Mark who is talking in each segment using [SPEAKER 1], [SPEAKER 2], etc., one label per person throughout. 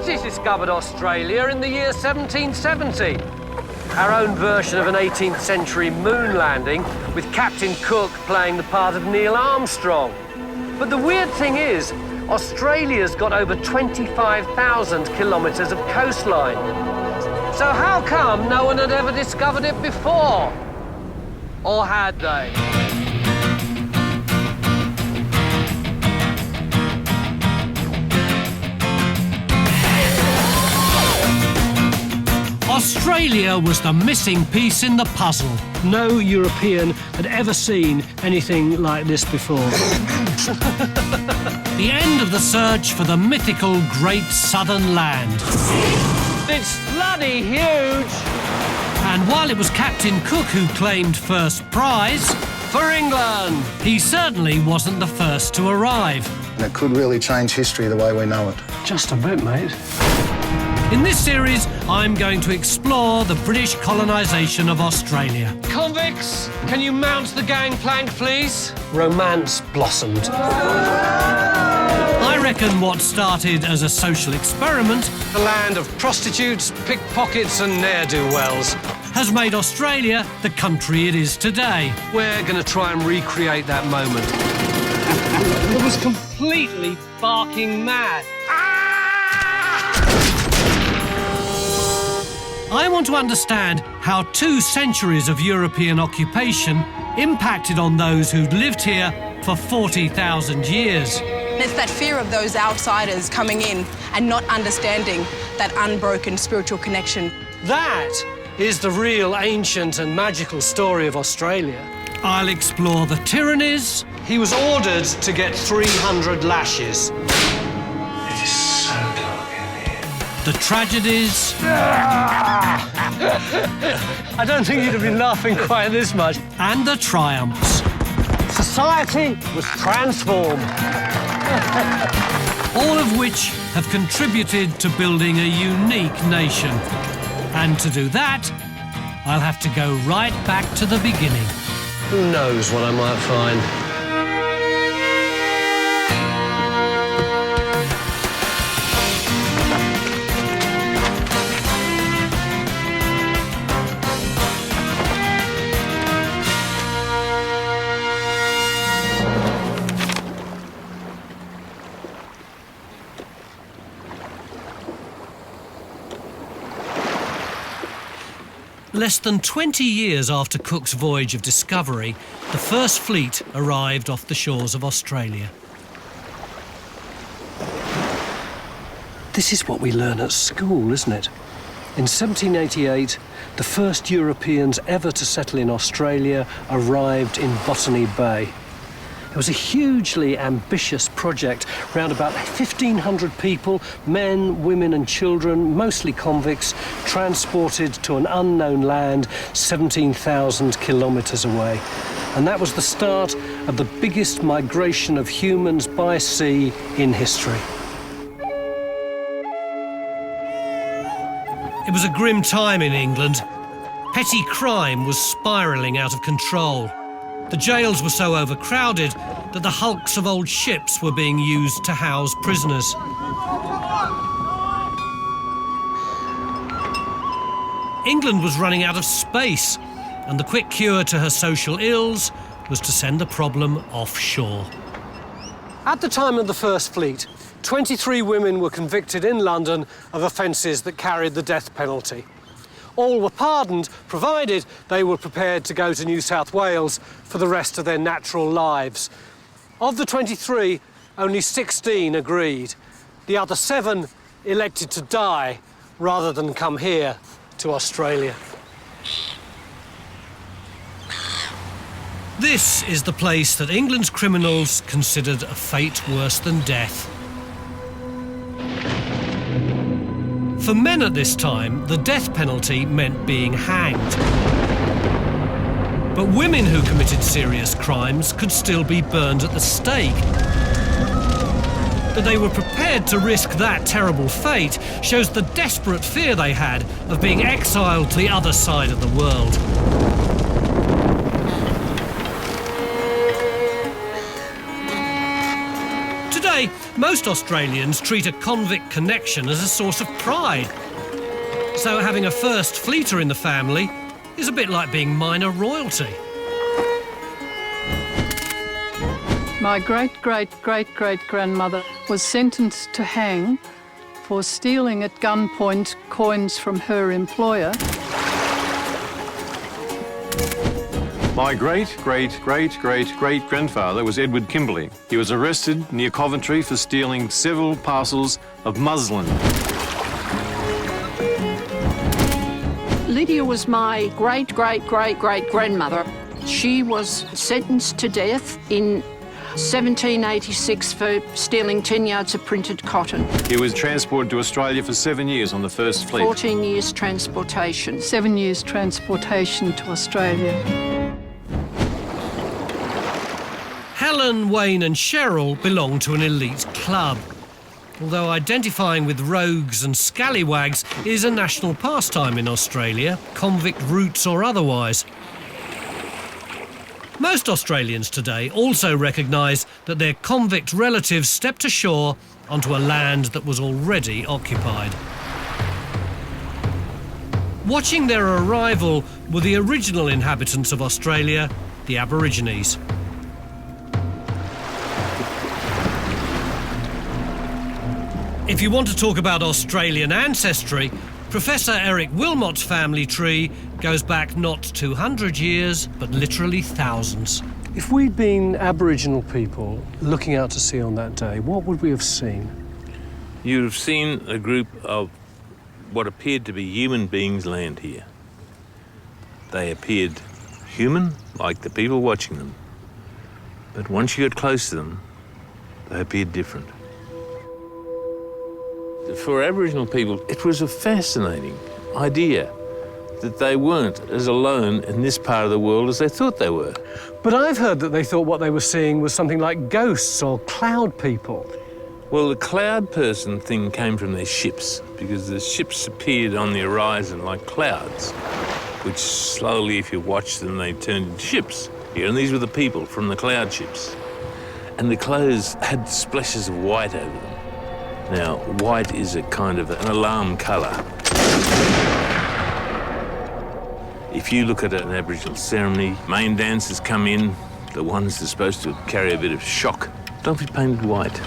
[SPEAKER 1] British discovered Australia in the year 1770. Our own version of an 18th century moon landing with Captain Cook playing the part of Neil Armstrong. But the weird thing is, Australia's got over 25,000 kilometres of coastline. So how come no one had ever discovered it before? Or had they?
[SPEAKER 2] Australia was the missing piece in the puzzle. No European had ever seen anything like this before. The end of the search for the mythical Great Southern Land.
[SPEAKER 1] It's bloody huge!
[SPEAKER 2] And while it was Captain Cook who claimed first prize,
[SPEAKER 1] For England!
[SPEAKER 2] he certainly wasn't the first to arrive.
[SPEAKER 3] And it could really change history the way we know it.
[SPEAKER 2] Just a bit, mate. In this series, I'm going to explore the British colonisation of Australia.
[SPEAKER 1] Convicts, can you mount the gangplank, please? Romance blossomed.
[SPEAKER 2] I reckon what started as a social experiment
[SPEAKER 1] The land of prostitutes, pickpockets and ne'er-do-wells.
[SPEAKER 2] has made Australia the country it is today.
[SPEAKER 1] We're going to try and recreate that moment. It was completely barking mad.
[SPEAKER 2] I want to understand how 2 centuries of European occupation impacted on those who'd lived here for 40,000 years.
[SPEAKER 4] It's that fear of those outsiders coming in and not understanding that unbroken spiritual connection.
[SPEAKER 1] That is the real ancient and magical story of Australia.
[SPEAKER 2] I'll explore the tyrannies,
[SPEAKER 1] He was ordered to get 300 lashes.
[SPEAKER 5] It is so dark in here.
[SPEAKER 2] the tragedies,
[SPEAKER 1] I don't think you'd have been laughing quite this much.
[SPEAKER 2] and the triumphs.
[SPEAKER 1] Society was transformed.
[SPEAKER 2] All of which have contributed to building a unique nation. And to do that, I'll have to go right back to the beginning.
[SPEAKER 1] Who knows what I might find?
[SPEAKER 2] Less than 20 years after Cook's voyage of discovery, the first fleet arrived off the shores of Australia.
[SPEAKER 6] This is what we learn at school, isn't it? In 1788, the first Europeans ever to settle in Australia arrived in Botany Bay. It was a hugely ambitious project. Around about 1,500 people, men, women and children, mostly convicts, transported to an unknown land 17,000 kilometres away. And that was the start of the biggest migration of humans by sea in history.
[SPEAKER 2] It was a grim time in England. Petty crime was spiralling out of control. The jails were so overcrowded that the hulks of old ships were being used to house prisoners. England was running out of space, and the quick cure to her social ills was to send the problem offshore.
[SPEAKER 1] At the time of the First Fleet, 23 women were convicted in London of offences that carried the death penalty. All were pardoned, provided they were prepared to go to New South Wales for the rest of their natural lives. Of the 23, only 16 agreed. The other 7 elected to die rather than come here to Australia.
[SPEAKER 2] This is the place that England's criminals considered a fate worse than death. For men at this time, the death penalty meant being hanged. But women who committed serious crimes could still be burned at the stake. That they were prepared to risk that terrible fate shows the desperate fear they had of being exiled to the other side of the world. Today Today, most Australians treat a convict connection as a source of pride. So having a first fleeter in the family is a bit like being minor royalty.
[SPEAKER 7] My great-great-great-great-grandmother was sentenced to hang for stealing at gunpoint coins from her employer.
[SPEAKER 8] My great-great-great-great-great-grandfather was Edward Kimberley. He was arrested near Coventry for stealing several parcels of muslin.
[SPEAKER 9] Lydia was my great-great-great-great-grandmother. She was sentenced to death in 1786 for stealing 10 yards of printed cotton.
[SPEAKER 8] He was transported to Australia for 7 years on the First Fleet.
[SPEAKER 9] 14 years transportation.
[SPEAKER 7] 7 years transportation to Australia.
[SPEAKER 2] Helen, Wayne and Cheryl belong to an elite club. Although identifying with rogues and scallywags is a national pastime in Australia, convict roots or otherwise. Most Australians today also recognise that their convict relatives stepped ashore onto a land that was already occupied. Watching their arrival were the original inhabitants of Australia, the Aborigines. If you want to talk about Australian ancestry, Professor Eric Wilmot's family tree goes back not 200 years, but literally thousands.
[SPEAKER 6] If we'd been Aboriginal people looking out to sea on that day, what would we have seen?
[SPEAKER 10] You'd have seen a group of what appeared to be human beings land here. They appeared human, like the people watching them. But once you got close to them, they appeared different. For Aboriginal people, it was a fascinating idea that they weren't as alone in this part of the world as they thought they were.
[SPEAKER 6] But I've heard that they thought what they were seeing was something like ghosts or cloud people.
[SPEAKER 10] Well, the cloud person thing came from their ships, because the ships appeared on the horizon like clouds, which slowly, if you watch them, they turned into ships here. And these were the people from the cloud ships. And the clothes had splashes of white over them. Now, white is a kind of an alarm colour. If you look at an Aboriginal ceremony, main dancers come in, the ones that are supposed to carry a bit of shock, don't be painted white.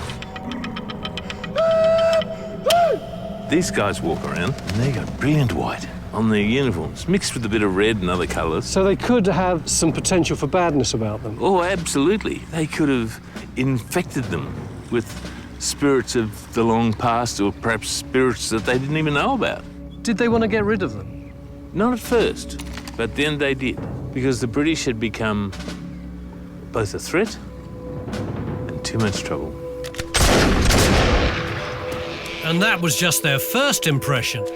[SPEAKER 10] These guys walk around and they got brilliant white on their uniforms, mixed with a bit of red and other colours.
[SPEAKER 6] So they could have some potential for badness about them?
[SPEAKER 10] Oh, absolutely. They could have infected them with spirits of the long past, or perhaps spirits that they didn't even know about.
[SPEAKER 6] Did they want to get rid of them?
[SPEAKER 10] Not at first, but then they did, because the British had become both a threat and too much trouble.
[SPEAKER 2] And that was just their first impression.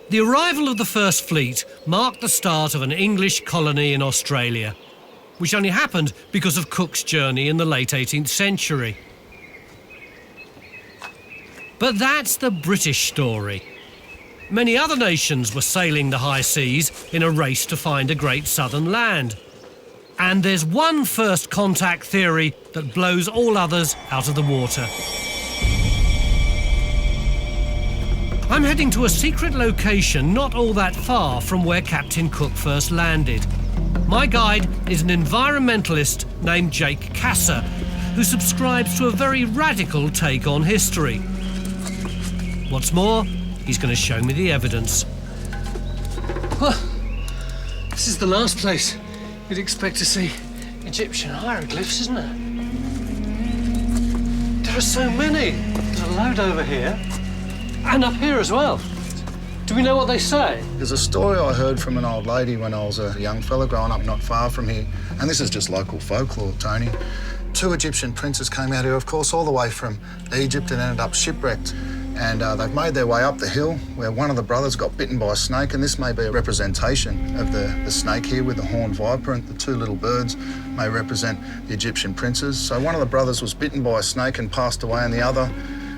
[SPEAKER 2] The arrival of the First Fleet marked the start of an English colony in Australia, which only happened because of Cook's journey in the late 18th century. But that's the British story. Many other nations were sailing the high seas in a race to find a great southern land. And there's one first contact theory that blows all others out of the water. I'm heading to a secret location not all that far from where Captain Cook first landed. My guide is an environmentalist named Jake Kasser, who subscribes to a very radical take on history. What's more, he's going to show me the evidence.
[SPEAKER 6] Well, this is the last place you'd expect to see Egyptian hieroglyphs, isn't it? There are so many. There's a load over here. And up here as well. Do we know what they say?
[SPEAKER 3] There's a story I heard from an old lady when I was a young fella growing up not far from here, and this is just local folklore, Tony. 2 Egyptian princes came out here, of course, all the way from Egypt and ended up shipwrecked. And they've made their way up the hill where one of the brothers got bitten by a snake, and this may be a representation of the snake here with the horned viper, and the 2 little birds may represent the Egyptian princes. So one of the brothers was bitten by a snake and passed away, and the other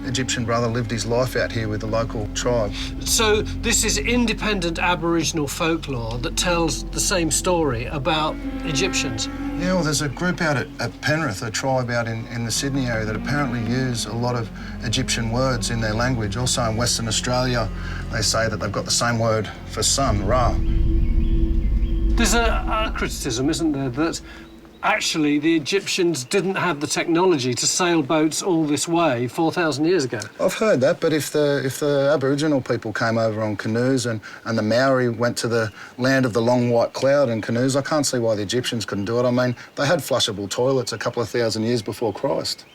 [SPEAKER 3] Egyptian brother lived his life out here with the local tribe.
[SPEAKER 1] So this is independent Aboriginal folklore that tells the same story about Egyptians.
[SPEAKER 3] Yeah, well, there's a group out at Penrith, a tribe out in the Sydney area that apparently use a lot of Egyptian words in their language. Also in Western Australia, they say that they've got the same word for sun, Ra.
[SPEAKER 1] There's a criticism, isn't there, that actually the Egyptians didn't have the technology to sail boats all this way 4,000 years ago.
[SPEAKER 3] I've heard that, but if the Aboriginal people came over on canoes and the Maori went to the land of the long white cloud in canoes, I can't see why the Egyptians couldn't do it. I mean, they had flushable toilets a couple of thousand years before Christ.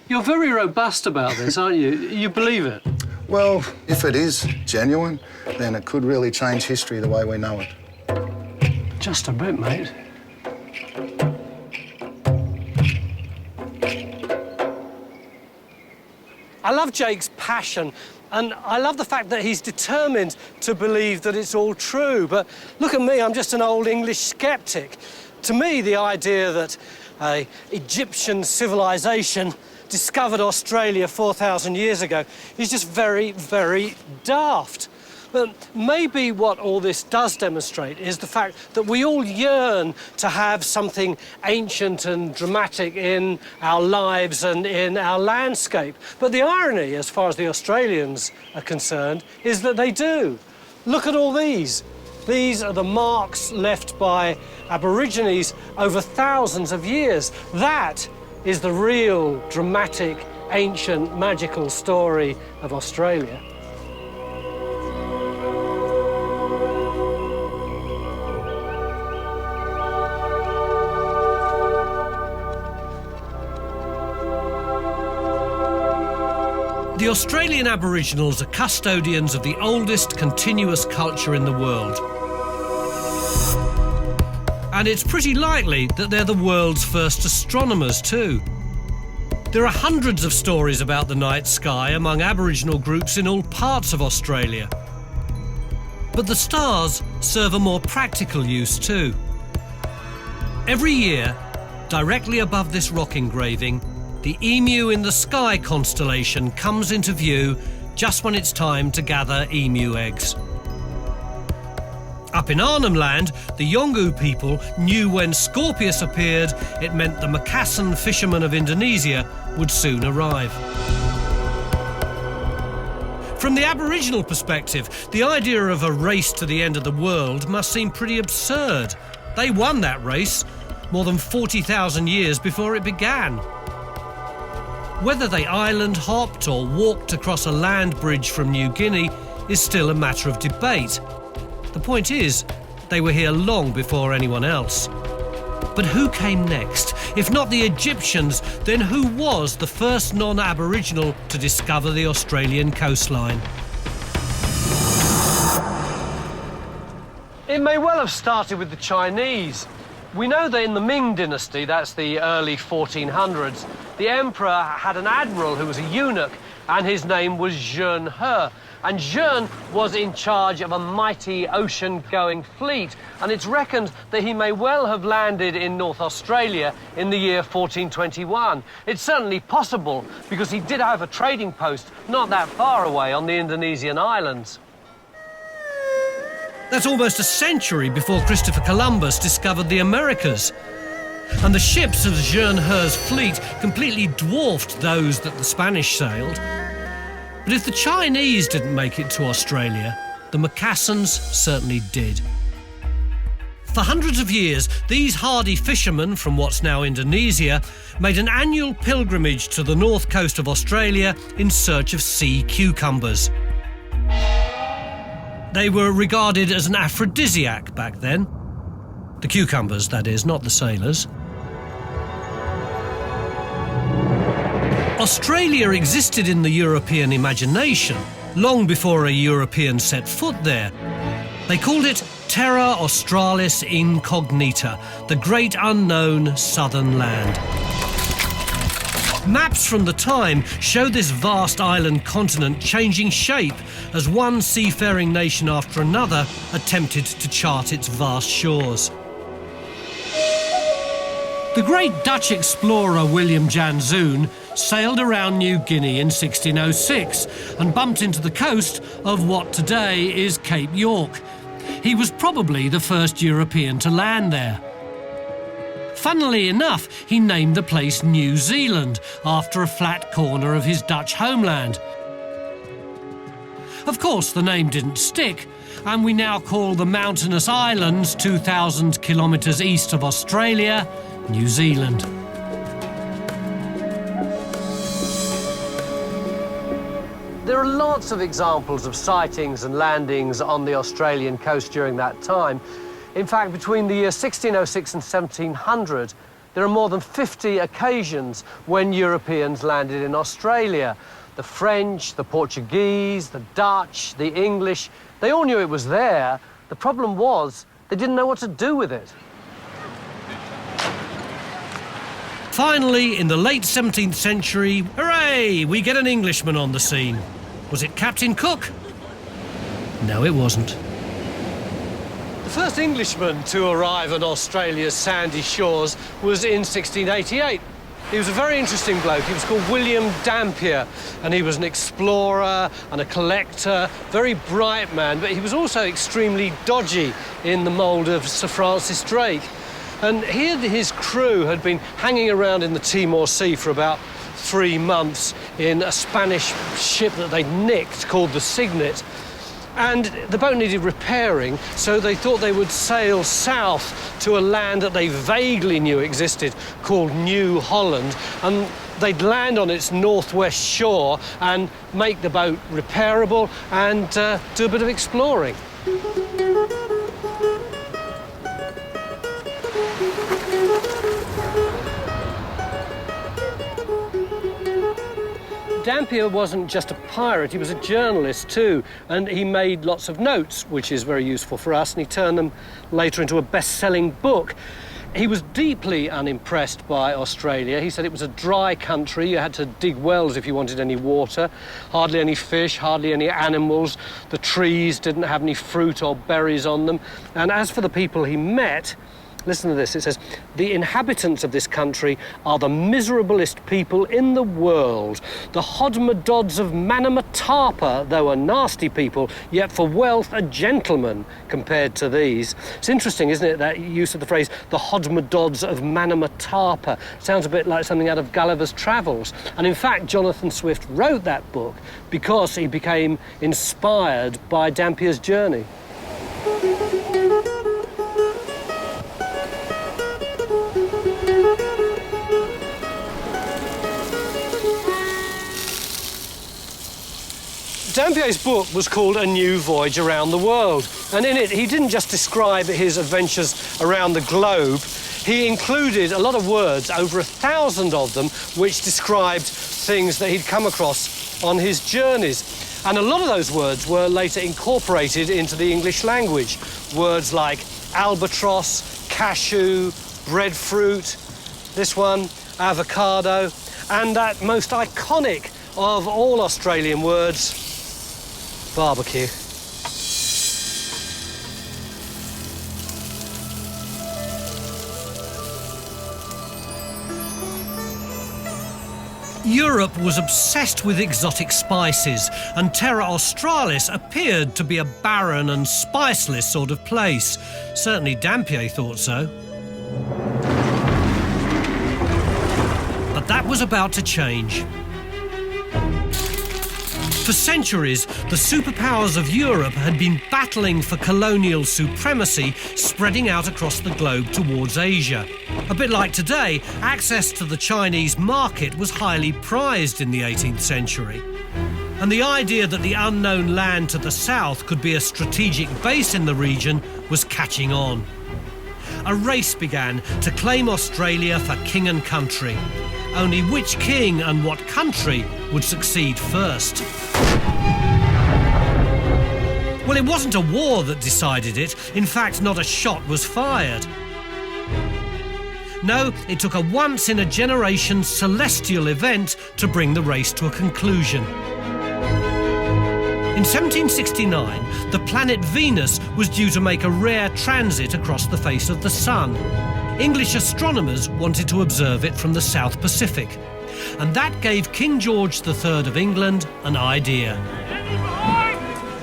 [SPEAKER 1] You're very robust about this, aren't you? You believe it?
[SPEAKER 3] Well, if it is genuine, then it could really change history the way we know it.
[SPEAKER 1] Just a bit, mate. I love Jake's passion, and I love the fact that he's determined to believe that it's all true. But look at me, I'm just an old English skeptic. To me, the idea that an Egyptian civilization discovered Australia 4,000 years ago is just very, very daft. But maybe what all this does demonstrate is the fact that we all yearn to have something ancient and dramatic in our lives and in our landscape. But the irony, as far as the Australians are concerned, is that they do. Look at all these. These are the marks left by Aborigines over thousands of years. That is the real dramatic, ancient, magical story of Australia.
[SPEAKER 2] The Australian Aboriginals are custodians of the oldest continuous culture in the world. And it's pretty likely that they're the world's first astronomers too. There are hundreds of stories about the night sky among Aboriginal groups in all parts of Australia. But the stars serve a more practical use too. Every year, directly above this rock engraving, the Emu in the Sky constellation comes into view just when it's time to gather emu eggs. Up in Arnhem Land, the Yolngu people knew when Scorpius appeared, it meant the Makassar fishermen of Indonesia would soon arrive. From the Aboriginal perspective, the idea of a race to the end of the world must seem pretty absurd. They won that race more than 40,000 years before it began. Whether they island hopped or walked across a land bridge from New Guinea is still a matter of debate. The point is, they were here long before anyone else. But who came next? If not the Egyptians, then who was the first non-Aboriginal to discover the Australian coastline?
[SPEAKER 1] It may well have started with the Chinese. We know that in the Ming dynasty, that's the early 1400s, the emperor had an admiral who was a eunuch, and his name was Zheng He. And Zheng was in charge of a mighty ocean-going fleet, and it's reckoned that he may well have landed in North Australia in the year 1421. It's certainly possible, because he did have a trading post not that far away on the Indonesian islands.
[SPEAKER 2] That's almost a century before Christopher Columbus discovered the Americas. And the ships of Zheng He's fleet completely dwarfed those that the Spanish sailed. But if the Chinese didn't make it to Australia, the Macassans certainly did. For hundreds of years, these hardy fishermen from what's now Indonesia made an annual pilgrimage to the north coast of Australia in search of sea cucumbers. They were regarded as an aphrodisiac back then. The cucumbers, that is, not the sailors. Australia existed in the European imagination long before a European set foot there. They called it Terra Australis Incognita, the great unknown southern land. Maps from the time show this vast island continent changing shape as one seafaring nation after another attempted to chart its vast shores. The great Dutch explorer William Jan Zoon sailed around New Guinea in 1606 and bumped into the coast of what today is Cape York. He was probably the first European to land there. Funnily enough, he named the place New Zealand after a flat corner of his Dutch homeland. Of course, the name didn't stick, and we now call the mountainous islands 2,000 kilometres east of Australia New Zealand.
[SPEAKER 1] There are lots of examples of sightings and landings on the Australian coast during that time. In fact, between the year 1606 and 1700, there are more than 50 occasions when Europeans landed in Australia. The French, the Portuguese, the Dutch, the English, they all knew it was there. The problem was they didn't know what to do with it.
[SPEAKER 2] Finally, in the late 17th century, hooray, we get an Englishman on the scene. Was it Captain Cook? No, it wasn't.
[SPEAKER 1] The first Englishman to arrive on Australia's sandy shores was in 1688. He was a very interesting bloke. He was called William Dampier, and he was an explorer and a collector, very bright man, but he was also extremely dodgy in the mould of Sir Francis Drake. And he and his crew had been hanging around in the Timor Sea for about 3 months in a Spanish ship that they'd nicked called the Signet. And the boat needed repairing, so they thought they would sail south to a land that they vaguely knew existed called New Holland. And they'd land on its northwest shore and make the boat repairable and do a bit of exploring. Dampier wasn't just a pirate, he was a journalist too, and he made lots of notes, which is very useful for us, and he turned them later into a best-selling book. He was deeply unimpressed by Australia. He said it was a dry country, you had to dig wells if you wanted any water, hardly any fish, hardly any animals, the trees didn't have any fruit or berries on them. And as for the people he met, listen to this, it says, the inhabitants of this country are the miserablest people in the world. The hodmadods of Manamatapa, though a nasty people, yet for wealth a gentleman compared to these. It's interesting, isn't it, that use of the phrase, the hodmadods of Manamatapa. Sounds a bit like something out of Gulliver's Travels. And in fact, Jonathan Swift wrote that book because he became inspired by Dampier's journey. Dampier's book was called A New Voyage Around the World, and in it he didn't just describe his adventures around the globe, he included a lot of words, over 1,000 of them, which described things that he'd come across on his journeys. And a lot of those words were later incorporated into the English language. Words like albatross, cashew, breadfruit, this one, avocado, and that most iconic of all Australian words, barbecue.
[SPEAKER 2] Europe was obsessed with exotic spices, and Terra Australis appeared to be a barren and spiceless sort of place. Certainly Dampier thought so. But that was about to change. For centuries, the superpowers of Europe had been battling for colonial supremacy, spreading out across the globe towards Asia. A bit like today, access to the Chinese market was highly prized in the 18th century. And the idea that the unknown land to the south could be a strategic base in the region was catching on. A race began to claim Australia for king and country. Only which king and what country would succeed first? Well, it wasn't a war that decided it. In fact, not a shot was fired. No, it took a once-in-a-generation celestial event to bring the race to a conclusion. In 1769, the planet Venus was due to make a rare transit across the face of the sun. English astronomers wanted to observe it from the South Pacific, and that gave King George III of England an idea.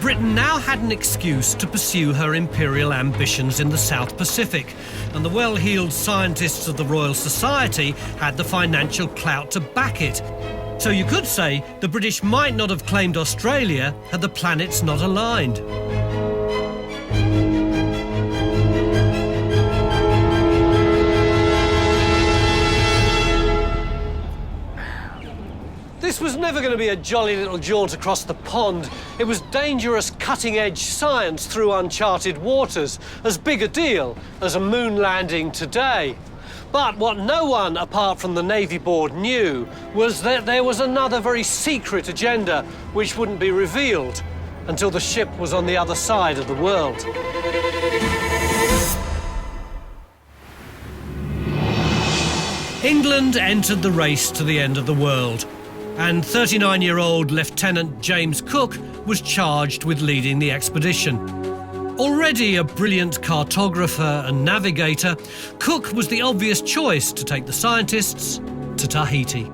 [SPEAKER 2] Britain now had an excuse to pursue her imperial ambitions in the South Pacific, and the well-heeled scientists of the Royal Society had the financial clout to back it. So you could say the British might not have claimed Australia had the planets not aligned.
[SPEAKER 1] This was never going to be a jolly little jaunt across the pond. It was dangerous, cutting-edge science through uncharted waters, as big a deal as a moon landing today. But what no one, apart from the Navy Board, knew was that there was another very secret agenda which wouldn't be revealed until the ship was on the other side of the world.
[SPEAKER 2] England entered the race to the end of the world, and 39-year-old Lieutenant James Cook was charged with leading the expedition. Already a brilliant cartographer and navigator, Cook was the obvious choice to take the scientists to Tahiti.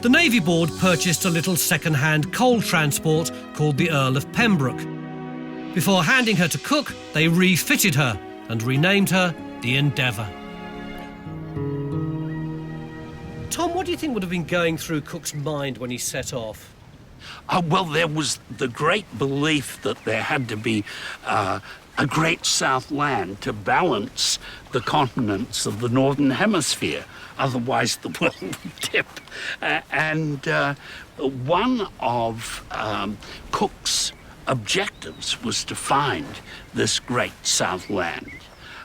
[SPEAKER 2] The Navy Board purchased a little second-hand coal transport called the Earl of Pembroke. Before handing her to Cook, they refitted her and renamed her the Endeavour. Tom, what do you think would have been going through Cook's mind when he set off?
[SPEAKER 11] Well, there was the great belief that there had to be a great south land to balance the continents of the northern hemisphere. Otherwise, the world would tip. And one of Cook's objectives was to find this great south land.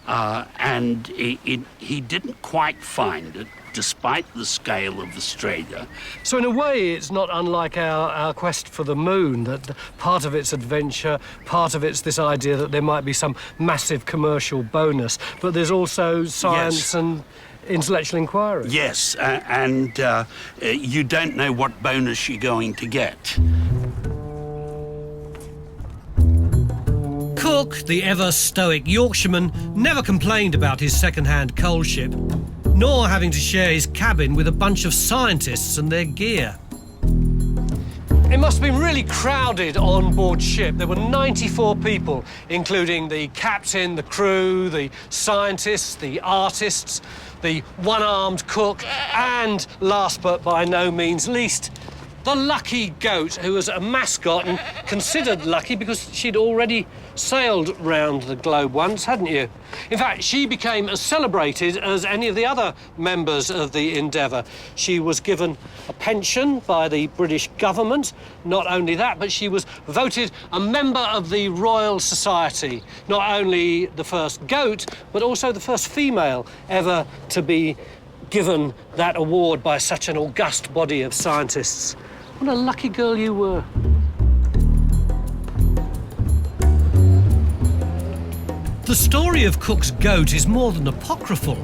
[SPEAKER 11] And he didn't quite find it, despite the scale of Australia.
[SPEAKER 1] So in a way, it's not unlike our quest for the moon, that part of it's adventure, part of it's this idea that there might be some massive commercial bonus, but there's also science and intellectual inquiry.
[SPEAKER 11] Yes, and you don't know what bonus you're going to get.
[SPEAKER 2] Cook, the ever-stoic Yorkshireman, never complained about his second-hand coal ship, nor having to share his cabin with a bunch of scientists and their gear.
[SPEAKER 1] It must have been really crowded on board ship. There were 94 people, including the captain, the crew, the scientists, the artists, the one-armed cook, and last but by no means least, the lucky goat, who was a mascot and considered lucky because she'd already sailed round the globe once, hadn't you? In fact, she became as celebrated as any of the other members of the Endeavour. She was given a pension by the British government. Not only that, but she was voted a member of the Royal Society. Not only the first goat, but also the first female ever to be given that award by such an august body of scientists. What a lucky girl you were.
[SPEAKER 2] The story of Cook's goat is more than apocryphal.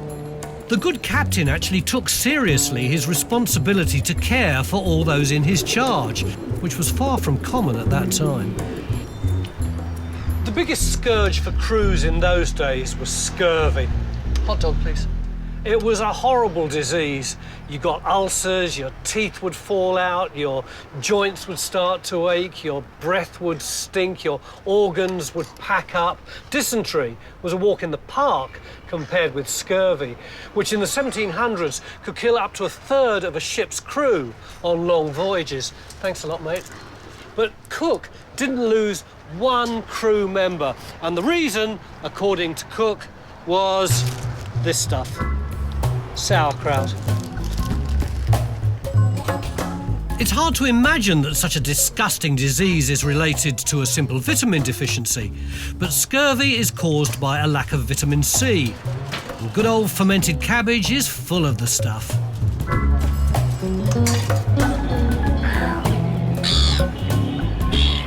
[SPEAKER 2] The good captain actually took seriously his responsibility to care for all those in his charge, which was far from common at that time.
[SPEAKER 1] The biggest scourge for crews in those days was scurvy. Hot dog, please. It was a horrible disease. You got ulcers, your teeth would fall out, your joints would start to ache, your breath would stink, your organs would pack up. Dysentery was a walk in the park compared with scurvy, which in the 1700s could kill up to a third of a ship's crew on long voyages. Thanks a lot, mate. But Cook didn't lose one crew member, and the reason, according to Cook, was this stuff. Sauerkraut.
[SPEAKER 2] It's hard to imagine that such a disgusting disease is related to a simple vitamin deficiency, but scurvy is caused by a lack of vitamin C. And good old fermented cabbage is full of the stuff.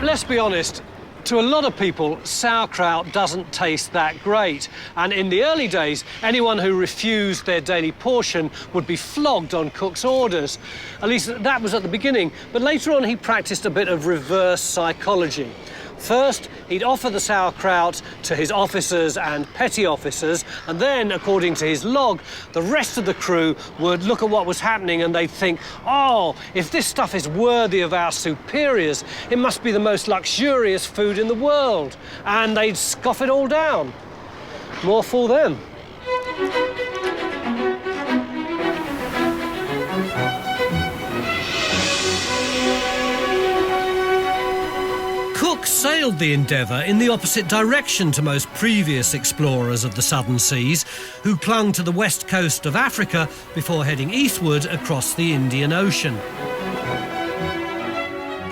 [SPEAKER 1] Let's be honest, to a lot of people, sauerkraut doesn't taste that great. And in the early days, anyone who refused their daily portion would be flogged on Cook's orders. At least that was at the beginning. But later on, he practiced a bit of reverse psychology. First, he'd offer the sauerkraut to his officers and petty officers, and then, according to his log, the rest of the crew would look at what was happening and they'd think, oh, if this stuff is worthy of our superiors, it must be the most luxurious food in the world. And they'd scoff it all down. More fool them.
[SPEAKER 2] Cook sailed the Endeavour in the opposite direction to most previous explorers of the southern seas, who clung to the west coast of Africa before heading eastward across the Indian Ocean.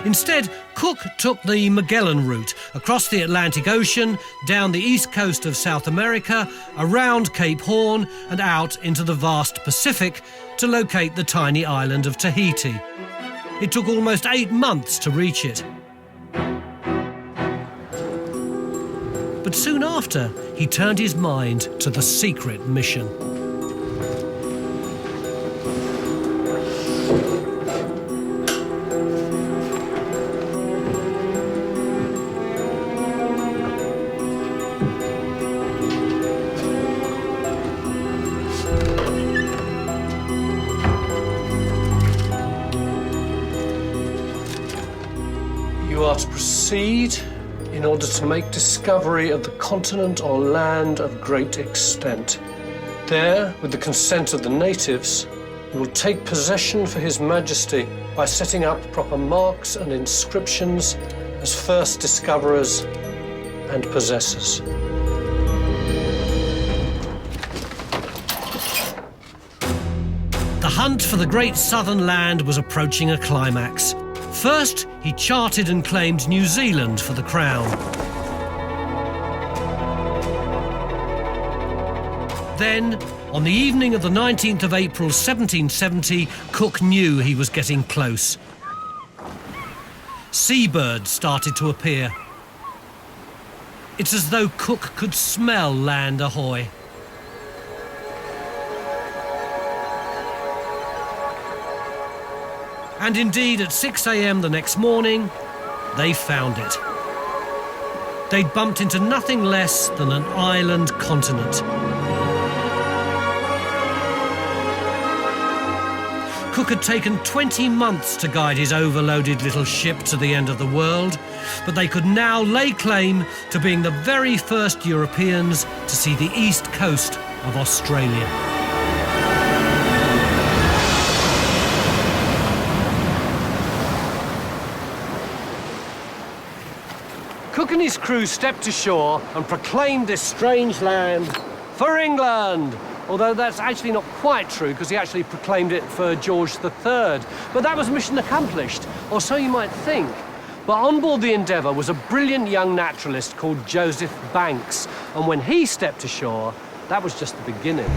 [SPEAKER 2] Instead, Cook took the Magellan route across the Atlantic Ocean, down the east coast of South America, around Cape Horn and out into the vast Pacific to locate the tiny island of Tahiti. It took almost 8 months to reach it. But soon after, he turned his mind to the secret mission.
[SPEAKER 1] You are to proceed in order to make discovery of the continent or land of great extent. There, with the consent of the natives, you will take possession for His Majesty by setting up proper marks and inscriptions as first discoverers and possessors.
[SPEAKER 2] The hunt for the great southern land was approaching a climax. First, he charted and claimed New Zealand for the crown. Then, on the evening of the 19th of April 1770, Cook knew he was getting close. Seabirds started to appear. It's as though Cook could smell land ahoy. And indeed, at 6 a.m. the next morning, they found it. They'd bumped into nothing less than an island continent. Cook had taken 20 months to guide his overloaded little ship to the end of the world, but they could now lay claim to being the very first Europeans to see the east coast of Australia.
[SPEAKER 1] Cook and his crew stepped ashore and proclaimed this strange land for England. Although that's actually not quite true, because he actually proclaimed it for George III. But that was mission accomplished, or so you might think. But on board the Endeavour was a brilliant young naturalist called Joseph Banks. And when he stepped ashore, that was just the beginning.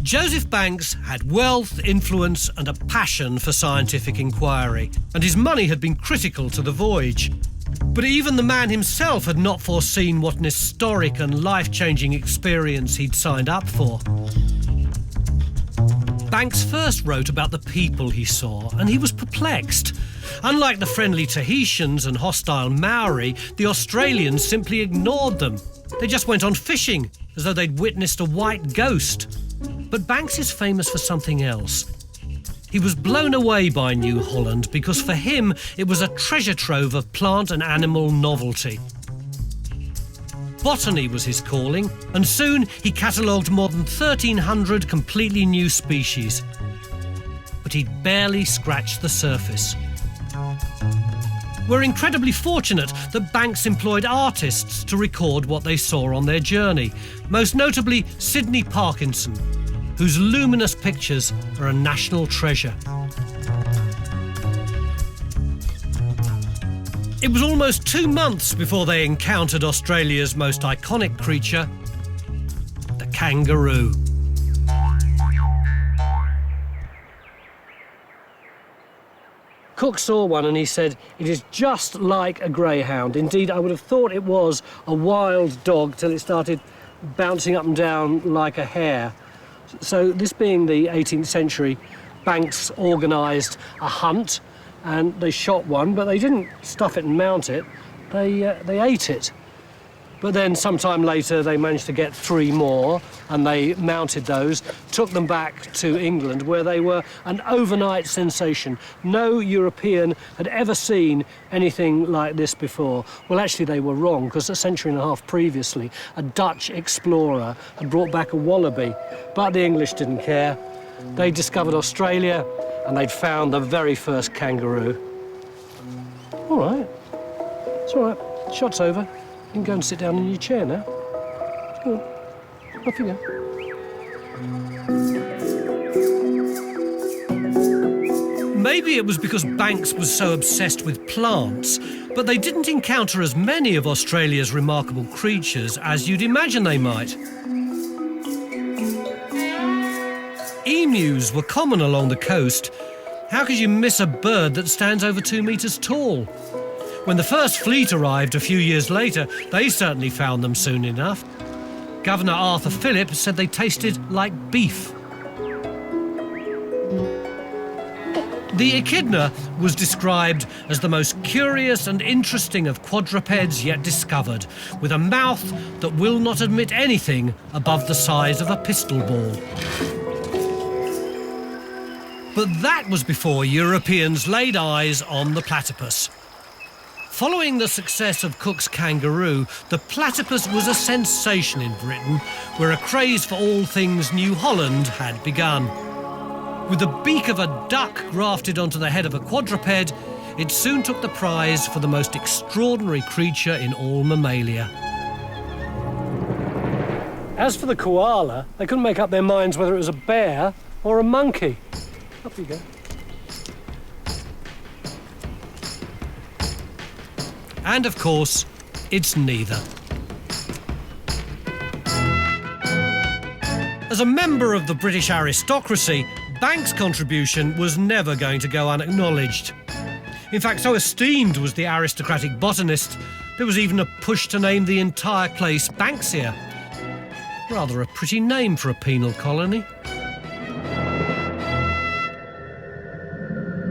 [SPEAKER 2] Joseph Banks had wealth, influence and a passion for scientific inquiry, and his money had been critical to the voyage. But even the man himself had not foreseen what an historic and life-changing experience he'd signed up for. Banks first wrote about the people he saw, and he was perplexed. Unlike the friendly Tahitians and hostile Maori, the Australians simply ignored them. They just went on fishing, as though they'd witnessed a white ghost. But Banks is famous for something else. He was blown away by New Holland because for him it was a treasure trove of plant and animal novelty. Botany was his calling, and soon he catalogued more than 1,300 completely new species. But he'd barely scratched the surface. We're incredibly fortunate that Banks employed artists to record what they saw on their journey, most notably Sidney Parkinson, whose luminous pictures are a national treasure. It was almost 2 months before they encountered Australia's most iconic creature, the kangaroo.
[SPEAKER 1] Cook saw one and he said, "It is just like a greyhound. Indeed, I would have thought it was a wild dog till it started bouncing up and down like a hare." So this being the 18th century, Banks organised a hunt and they shot one, but they didn't stuff it and mount it. They ate it. But then sometime later they managed to get 3 more, and they mounted those, took them back to England, where they were an overnight sensation. No European had ever seen anything like this before. Well, actually they were wrong, because a century and a half previously, a Dutch explorer had brought back a wallaby, but the English didn't care. They discovered Australia, and they'd found the very first kangaroo. All right, it's all right, shot's over. You can go and sit down in your chair now. Go on, off you go.
[SPEAKER 2] Maybe it was because Banks was so obsessed with plants, but they didn't encounter as many of Australia's remarkable creatures as you'd imagine they might. Emus were common along the coast. How could you miss a bird that stands over 2 metres tall? When the first fleet arrived a few years later, they certainly found them soon enough. Governor Arthur Phillip said they tasted like beef. The echidna was described as the most curious and interesting of quadrupeds yet discovered, with a mouth that will not admit anything above the size of a pistol ball. But that was before Europeans laid eyes on the platypus. Following the success of Cook's kangaroo, the platypus was a sensation in Britain, where a craze for all things New Holland had begun. With the beak of a duck grafted onto the head of a quadruped, it soon took the prize for the most extraordinary creature in all mammalia.
[SPEAKER 1] As for the koala, they couldn't make up their minds whether it was a bear or a monkey. Up you go.
[SPEAKER 2] And of course, it's neither. As a member of the British aristocracy, Banks' contribution was never going to go unacknowledged. In fact, so esteemed was the aristocratic botanist, there was even a push to name the entire place Banksia. Rather a pretty name for a penal colony.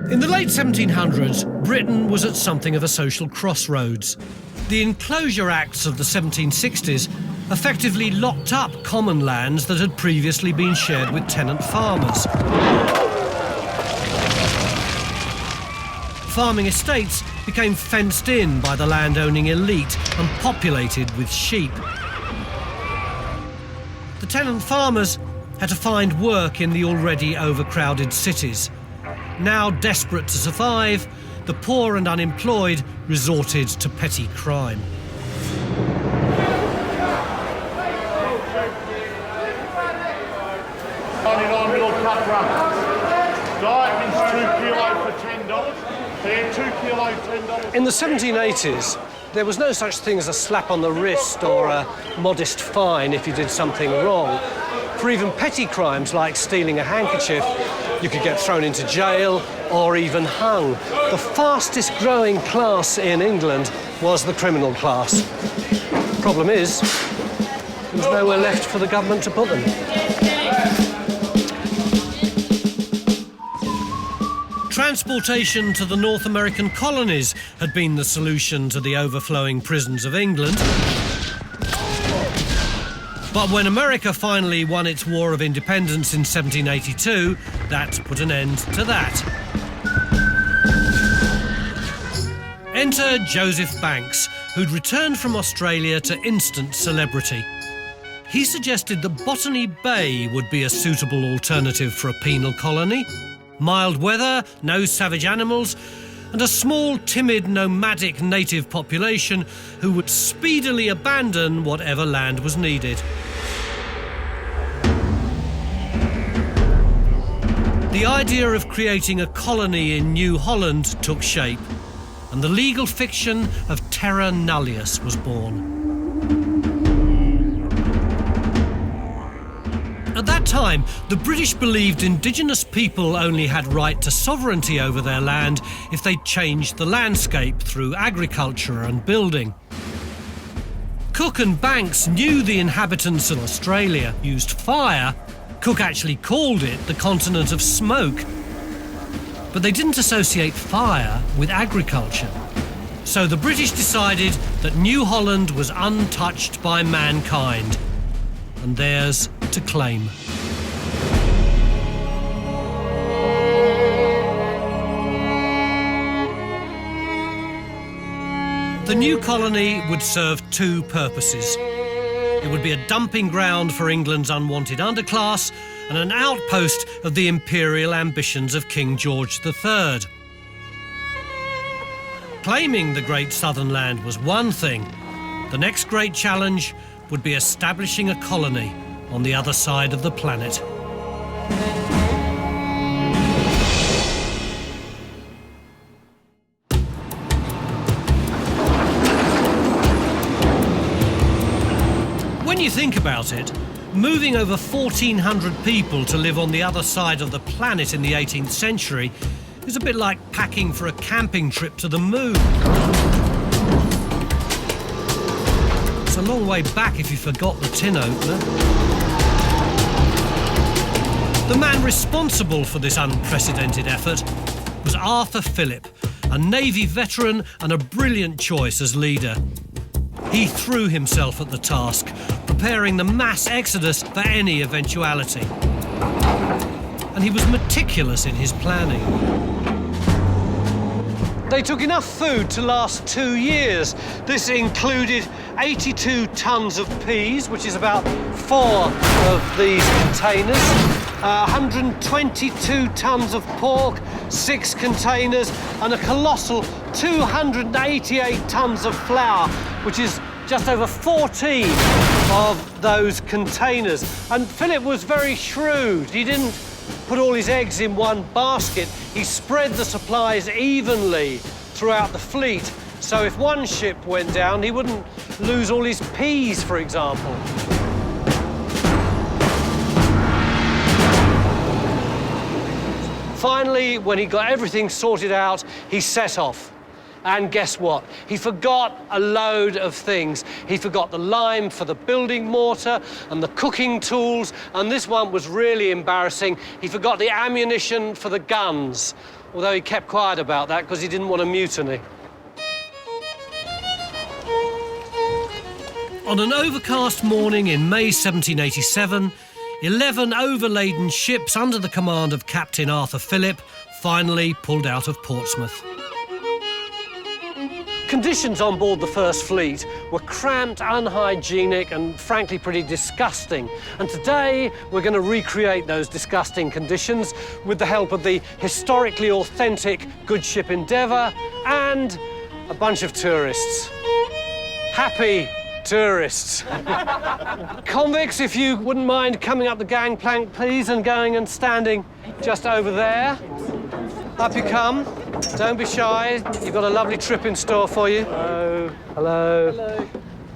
[SPEAKER 2] In the late 1700s, Britain was at something of a social crossroads. The Enclosure Acts of the 1760s effectively locked up common lands that had previously been shared with tenant farmers. Farming estates became fenced in by the landowning elite and populated with sheep. The tenant farmers had to find work in the already overcrowded cities. Now desperate to survive, the poor and unemployed resorted to petty crime.
[SPEAKER 12] Little cut run. Diamonds 2 kilo for $10. They're 2 kilo $10.
[SPEAKER 1] In the 1780s, there was no such thing as a slap on the wrist or a modest fine if you did something wrong. For even petty crimes like stealing a handkerchief, you could get thrown into jail or even hung. The fastest growing class in England was the criminal class. Problem is, there was nowhere left for the government to put them.
[SPEAKER 2] Transportation to the North American colonies had been the solution to the overflowing prisons of England. But when America finally won its War of Independence in 1782, that put an end to that. Enter Joseph Banks, who'd returned from Australia to instant celebrity. He suggested that Botany Bay would be a suitable alternative for a penal colony. Mild weather, no savage animals, and a small, timid, nomadic native population who would speedily abandon whatever land was needed. The idea of creating a colony in New Holland took shape, and the legal fiction of Terra Nullius was born. At that time, the British believed Indigenous people only had right to sovereignty over their land if they changed the landscape through agriculture and building. Cook and Banks knew the inhabitants of Australia used fire. Cook actually called it the continent of smoke. But they didn't associate fire with agriculture. So the British decided that New Holland was untouched by mankind, and theirs to claim. The new colony would serve two purposes. It would be a dumping ground for England's unwanted underclass and an outpost of the imperial ambitions of King George III. Claiming the great southern land was one thing. The next great challenge would be establishing a colony on the other side of the planet. When you think about it, moving over 1,400 people to live on the other side of the planet in the 18th century is a bit like packing for a camping trip to the moon. It's a long way back if you forgot the tin opener. The man responsible for this unprecedented effort was Arthur Phillip, a Navy veteran and a brilliant choice as leader. He threw himself at the task, preparing the mass exodus for any eventuality. And he was meticulous in his planning.
[SPEAKER 1] They took enough food to last 2 years. This included 82 tons of peas, which is about 4 of these containers, 122 tons of pork, 6 containers, and a colossal 288 tons of flour, which is just over 14 of those containers. And Philip was very shrewd. He didn't put all his eggs in one basket. He spread the supplies evenly throughout the fleet, so if one ship went down, he wouldn't lose all his peas, for example. Finally, when he got everything sorted out, he set off. And guess what? He forgot a load of things. He forgot the lime for the building mortar and the cooking tools, and this one was really embarrassing. He forgot the ammunition for the guns, although he kept quiet about that because he didn't want a mutiny.
[SPEAKER 2] On an overcast morning in May 1787, 11 overladen ships under the command of Captain Arthur Phillip finally pulled out of Portsmouth.
[SPEAKER 1] Conditions on board the First Fleet were cramped, unhygienic, and frankly pretty disgusting. And today we're going to recreate those disgusting conditions with the help of the historically authentic good ship Endeavour and a bunch of tourists. Happy tourists. Convicts, if you wouldn't mind coming up the gangplank, please, and going and standing just over there. Up you come. Don't be shy. You've got a lovely trip in store for you. Hello. Hello. Hello.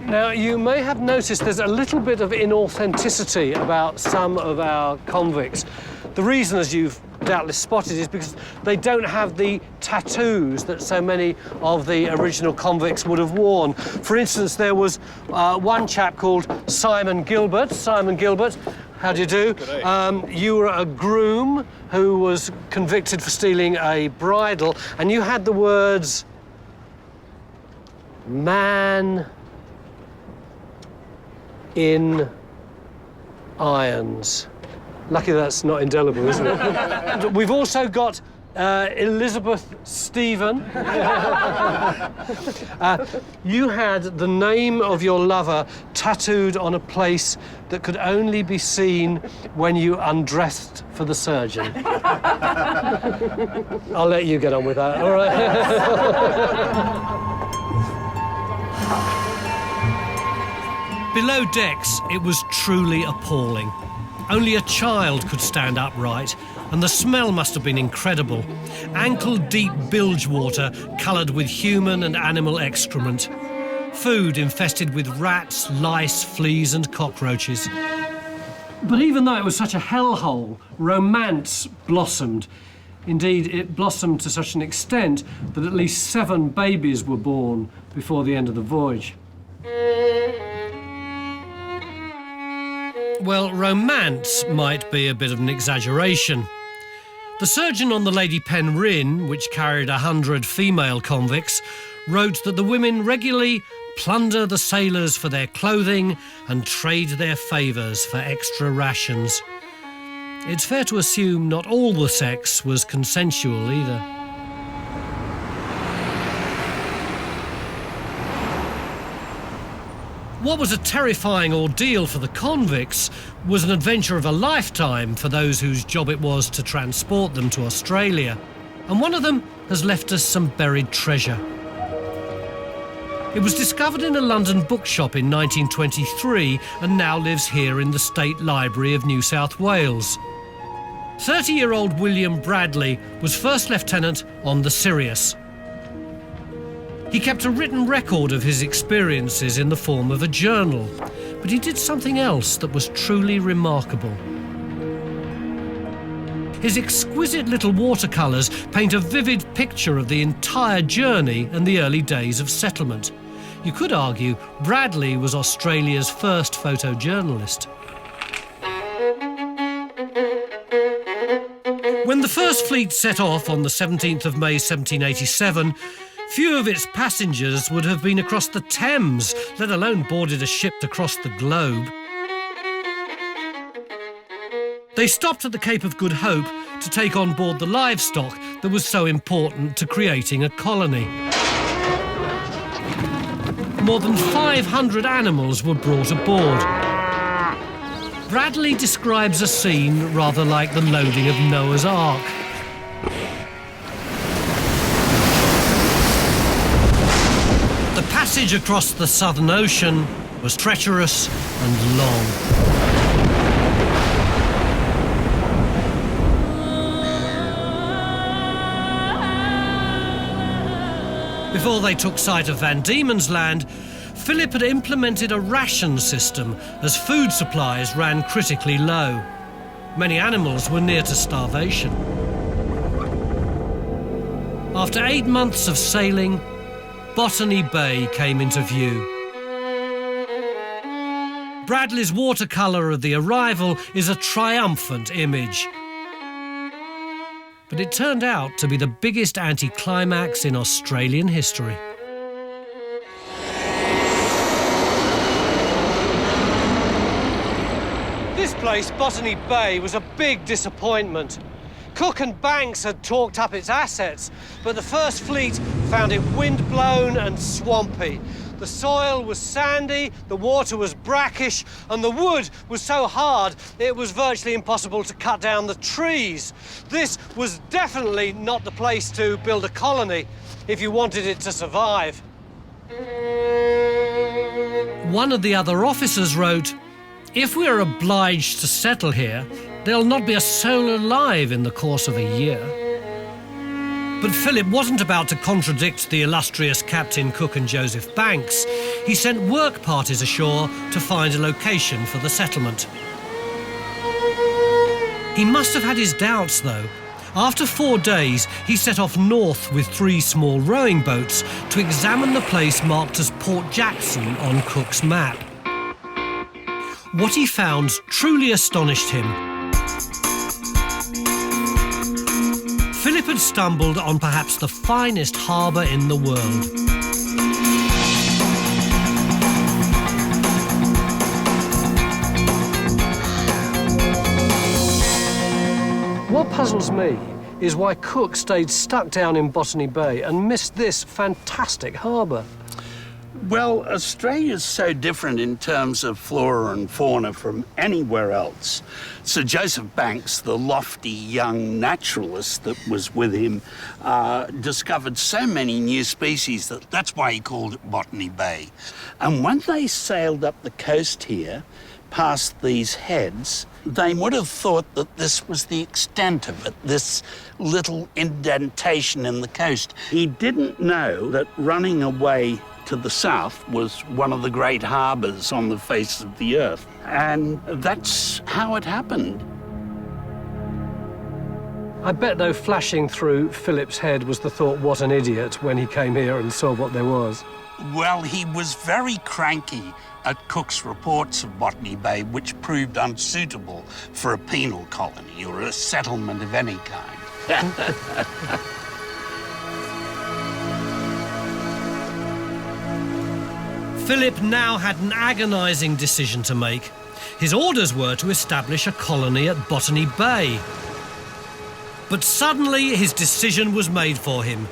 [SPEAKER 1] Now, you may have noticed there's a little bit of inauthenticity about some of our convicts. The reason, as you've doubtless spotted, is because they don't have the tattoos that so many of the original convicts would have worn. For instance, there was one chap called Simon Gilbert. Simon Gilbert, how do you do? You were a groom who was convicted for stealing a bridle, and you had the words "man in irons." Lucky that's not indelible, isn't it? We've also got Elizabeth Stephen. You had the name of your lover tattooed on a place that could only be seen when you undressed for the surgeon. I'll let you get on with that, all right?
[SPEAKER 2] Below decks, it was truly appalling. Only a child could stand upright, and the smell must have been incredible. Ankle-deep bilge water coloured with human and animal excrement. Food infested with rats, lice, fleas and cockroaches.
[SPEAKER 1] But even though it was such a hellhole, romance blossomed. Indeed, it blossomed to such an extent that at least 7 babies were born before the end of the voyage.
[SPEAKER 2] Well, romance might be a bit of an exaggeration. The surgeon on the Lady Penrhyn, which carried 100 female convicts, wrote that the women regularly plunder the sailors for their clothing and trade their favours for extra rations. It's fair to assume not all the sex was consensual either. What was a terrifying ordeal for the convicts was an adventure of a lifetime for those whose job it was to transport them to Australia. And one of them has left us some buried treasure. It was discovered in a London bookshop in 1923 and now lives here in the State Library of New South Wales. 30-year-old William Bradley was First Lieutenant on the Sirius. He kept a written record of his experiences in the form of a journal, but he did something else that was truly remarkable. His exquisite little watercolours paint a vivid picture of the entire journey and the early days of settlement. You could argue Bradley was Australia's first photojournalist. When the First Fleet set off on the 17th of May 1787, few of its passengers would have been across the Thames, let alone boarded a ship across the globe. They stopped at the Cape of Good Hope to take on board the livestock that was so important to creating a colony. More than 500 animals were brought aboard. Bradley describes a scene rather like the loading of Noah's Ark. The passage across the Southern Ocean was treacherous and long. Before they took sight of Van Diemen's Land, Philip had implemented a ration system as food supplies ran critically low. Many animals were near to starvation. After 8 months of sailing, Botany Bay came into view. Bradley's watercolour of the arrival is a triumphant image. But it turned out to be the biggest anticlimax in Australian history.
[SPEAKER 1] This place, Botany Bay, was a big disappointment. Cook and Banks had talked up its assets, but the First Fleet found it windblown and swampy. The soil was sandy, the water was brackish, and the wood was so hard it was virtually impossible to cut down the trees. This was definitely not the place to build a colony if you wanted it to survive.
[SPEAKER 2] One of the other officers wrote, "If we are obliged to settle here, there'll not be a soul alive in the course of a year." But Philip wasn't about to contradict the illustrious Captain Cook and Joseph Banks. He sent work parties ashore to find a location for the settlement. He must have had his doubts, though. After 4 days, he set off north with 3 small rowing boats to examine the place marked as Port Jackson on Cook's map. What he found truly astonished him. Philip had stumbled on perhaps the finest harbour in the world.
[SPEAKER 1] What puzzles me is why Cook stayed stuck down in Botany Bay and missed this fantastic harbour.
[SPEAKER 11] Well, Australia's so different in terms of flora and fauna from anywhere else. Sir Joseph Banks, the lofty young naturalist that was with him, discovered so many new species that's why he called it Botany Bay. And when they sailed up the coast here, past these heads, they would have thought that this was the extent of it, this little indentation in the coast. He didn't know that running away to the south was one of the great harbours on the face of the earth. And that's how it happened.
[SPEAKER 1] I bet, though, flashing through Philip's head was the thought, what an idiot, when he came here and saw what there was.
[SPEAKER 11] Well, he was very cranky at Cook's reports of Botany Bay, which proved unsuitable for a penal colony or a settlement of any kind.
[SPEAKER 2] Philip now had an agonising decision to make. His orders were to establish a colony at Botany Bay. But suddenly his decision was made for him.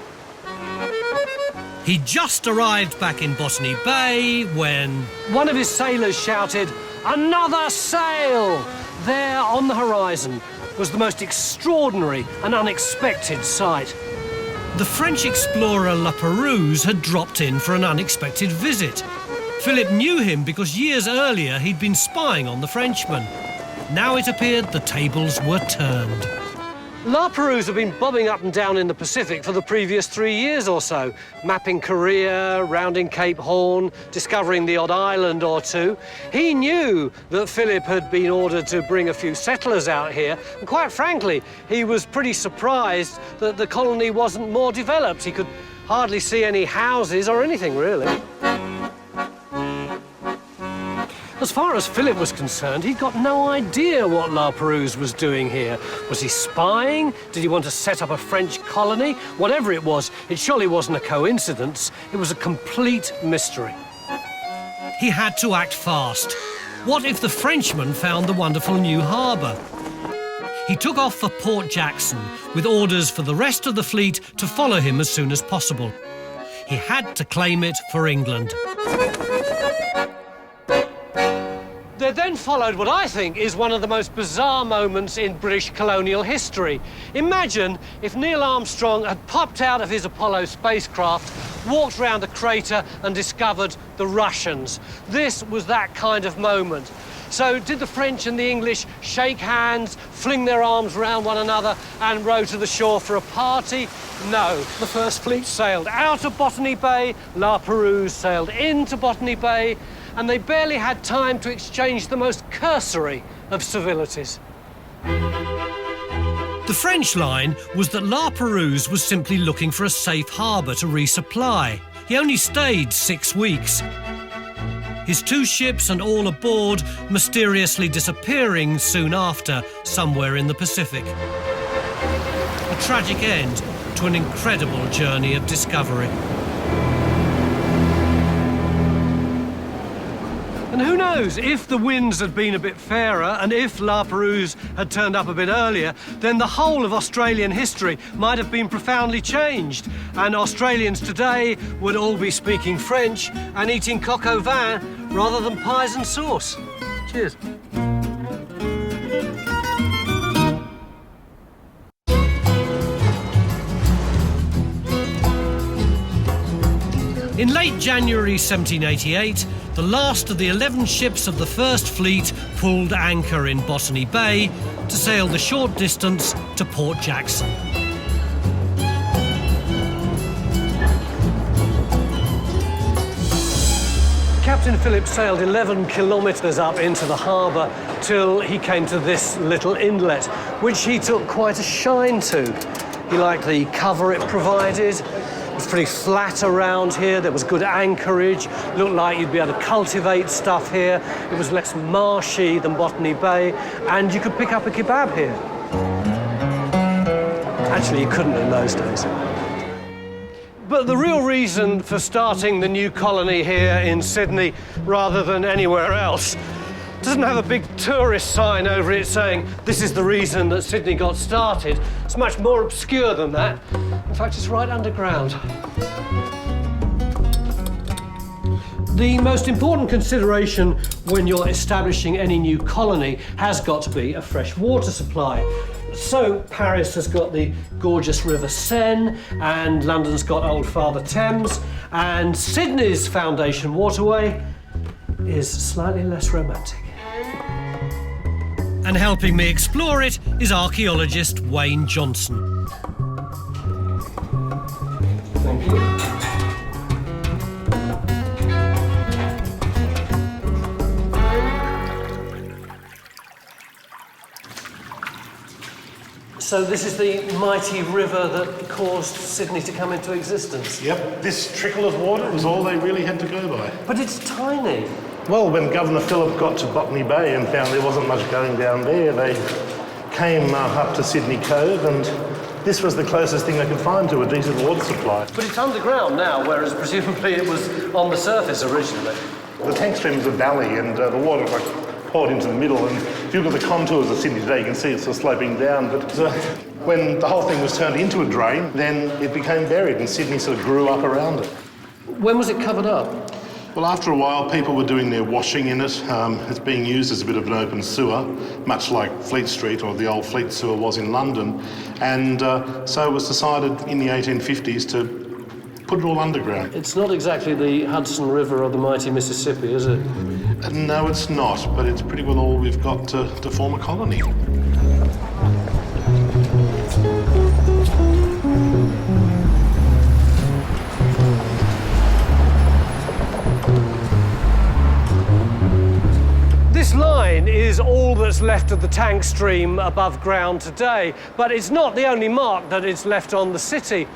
[SPEAKER 2] He just arrived back in Botany Bay when
[SPEAKER 1] one of his sailors shouted, "Another sail!" There on the horizon was the most extraordinary and unexpected sight.
[SPEAKER 2] the French explorer La Perouse had dropped in for an unexpected visit. Philip knew him because years earlier he'd been spying on the Frenchman. Now it appeared the tables were turned.
[SPEAKER 1] La Perouse had been bobbing up and down in the Pacific for the previous 3 years or so, mapping Korea, rounding Cape Horn, discovering the odd island or two. He knew that Philip had been ordered to bring a few settlers out here, and quite frankly, he was pretty surprised that the colony wasn't more developed. He could hardly see any houses or anything, really. As far as Philip was concerned, he'd got no idea what La Perouse was doing here. Was he spying? Did he want to set up a French colony? Whatever it was, it surely wasn't a coincidence. It was a complete mystery.
[SPEAKER 2] He had to act fast. What if the Frenchman found the wonderful new harbour? He took off for Port Jackson with orders for the rest of the fleet to follow him as soon as possible. He had to claim it for England.
[SPEAKER 1] There then followed what I think is one of the most bizarre moments in British colonial history. Imagine if Neil Armstrong had popped out of his Apollo spacecraft, walked round the crater and discovered the Russians. This was that kind of moment. So did the French and the English shake hands, fling their arms round one another and row to the shore for a party? No. The First Fleet sailed out of Botany Bay, La Perouse sailed into Botany Bay, and they barely had time to exchange the most cursory of civilities.
[SPEAKER 2] The French line was that La Perouse was simply looking for a safe harbour to resupply. He only stayed 6 weeks. His 2 ships and all aboard mysteriously disappearing soon after, somewhere in the Pacific. A tragic end to an incredible journey of discovery.
[SPEAKER 1] And who knows, if the winds had been a bit fairer and if La Perouse had turned up a bit earlier, then the whole of Australian history might have been profoundly changed, and Australians today would all be speaking French and eating coq au vin rather than pies and sauce. Cheers.
[SPEAKER 2] In late January 1788, the last of the 11 ships of the First Fleet pulled anchor in Botany Bay to sail the short distance to Port Jackson.
[SPEAKER 1] Captain Philip sailed 11 kilometres up into the harbour till he came to this little inlet, which he took quite a shine to. He liked the cover it provided. It was pretty flat around here, there was good anchorage, looked like you'd be able to cultivate stuff here. It was less marshy than Botany Bay, and you could pick up a kebab here. Actually, you couldn't in those days. But the real reason for starting the new colony here in Sydney rather than anywhere else doesn't have a big tourist sign over it saying this is the reason that Sydney got started. It's much more obscure than that. In fact, it's right underground. The most important consideration when you're establishing any new colony has got to be a fresh water supply. So Paris has got the gorgeous River Seine, and London's got Old Father Thames, and Sydney's foundation waterway is slightly less romantic.
[SPEAKER 2] And helping me explore it is archaeologist Wayne Johnson.
[SPEAKER 1] Thank you. So this is the mighty river that caused Sydney to come into existence?
[SPEAKER 12] Yep, this trickle of water was all they really had to go by.
[SPEAKER 1] But it's tiny.
[SPEAKER 12] Well, when Governor Phillip got to Botany Bay and found there wasn't much going down there, they came up to Sydney Cove and this was the closest thing they could find to a decent water supply.
[SPEAKER 1] But it's underground now, whereas presumably it was on the surface originally.
[SPEAKER 12] The tank stream is a valley and the water like poured into the middle, and if you look at the contours of Sydney today, you can see it's sort of sloping down. But when the whole thing was turned into a drain, then it became buried and Sydney sort of grew up around it.
[SPEAKER 1] When was it covered up?
[SPEAKER 12] Well, after a while, people were doing their washing in it. It's being used as a bit of an open sewer, much like Fleet Street or the old Fleet sewer was in London. And so it was decided in the 1850s to put it all underground.
[SPEAKER 1] It's not exactly the Hudson River or the mighty Mississippi, is it?
[SPEAKER 12] No, it's not, but it's pretty well all we've got to form a colony.
[SPEAKER 1] This line is all that's left of the tank stream above ground today, but it's not the only mark that is left on the city.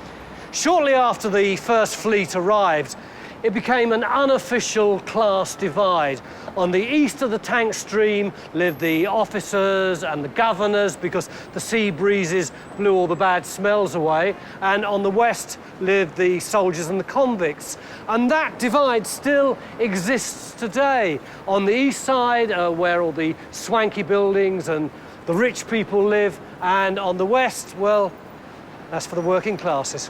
[SPEAKER 1] Shortly after the first fleet arrived, it became an unofficial class divide. On the east of the tank stream lived the officers and the governors because the sea breezes blew all the bad smells away, and on the west lived the soldiers and the convicts. And that divide still exists today. On the east side, where all the swanky buildings and the rich people live, and on the west, well, that's for the working classes.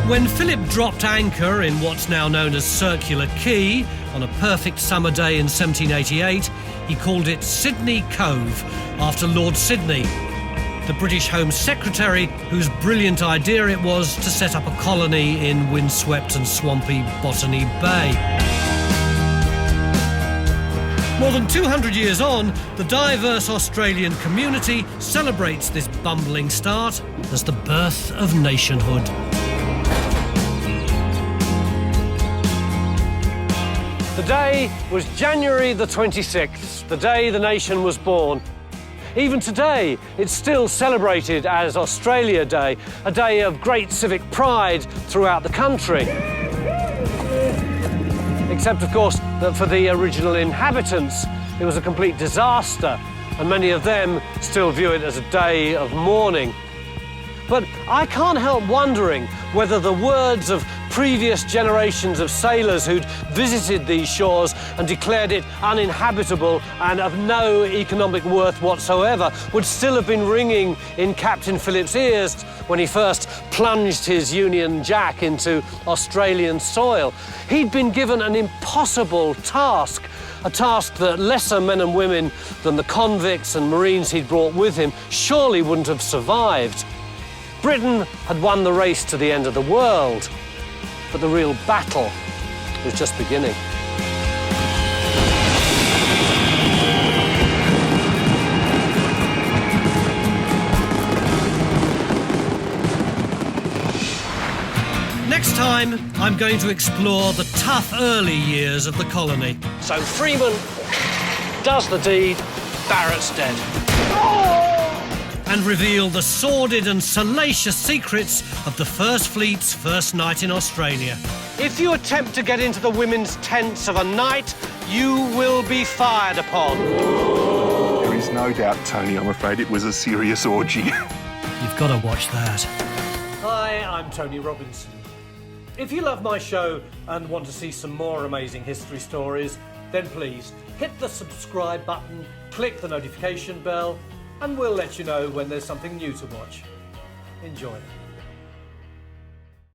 [SPEAKER 2] When Philip dropped anchor in what's now known as Circular Quay on a perfect summer day in 1788, he called it Sydney Cove, after Lord Sydney, the British Home Secretary, whose brilliant idea it was to set up a colony in windswept and swampy Botany Bay. More than 200 years on, the diverse Australian community celebrates this bumbling start as the birth of nationhood.
[SPEAKER 1] The day was January the 26th, the day the nation was born. Even today, it's still celebrated as Australia Day, a day of great civic pride throughout the country. Except, of course, that for the original inhabitants, it was a complete disaster, and many of them still view it as a day of mourning. But I can't help wondering whether the words of previous generations of sailors who'd visited these shores and declared it uninhabitable and of no economic worth whatsoever would still have been ringing in Captain Phillip's ears when he first plunged his Union Jack into Australian soil. He'd been given an impossible task, a task that lesser men and women than the convicts and Marines he'd brought with him surely wouldn't have survived. Britain had won the race to the end of the world, but the real battle was just beginning.
[SPEAKER 2] Next time, I'm going to explore the tough early years of the colony.
[SPEAKER 1] So Freeman does the deed, Barrett's dead.
[SPEAKER 2] And reveal the sordid and salacious secrets of the First Fleet's first night in Australia.
[SPEAKER 1] If you attempt to get into the women's tents of a night, you will be fired upon.
[SPEAKER 13] There is no doubt, Tony, I'm afraid it was a serious orgy.
[SPEAKER 2] You've got to watch that.
[SPEAKER 1] Hi, I'm Tony Robinson. If you love my show and want to see some more amazing history stories, then please hit the subscribe button, click the notification bell, and we'll let you know when there's something new to watch. Enjoy.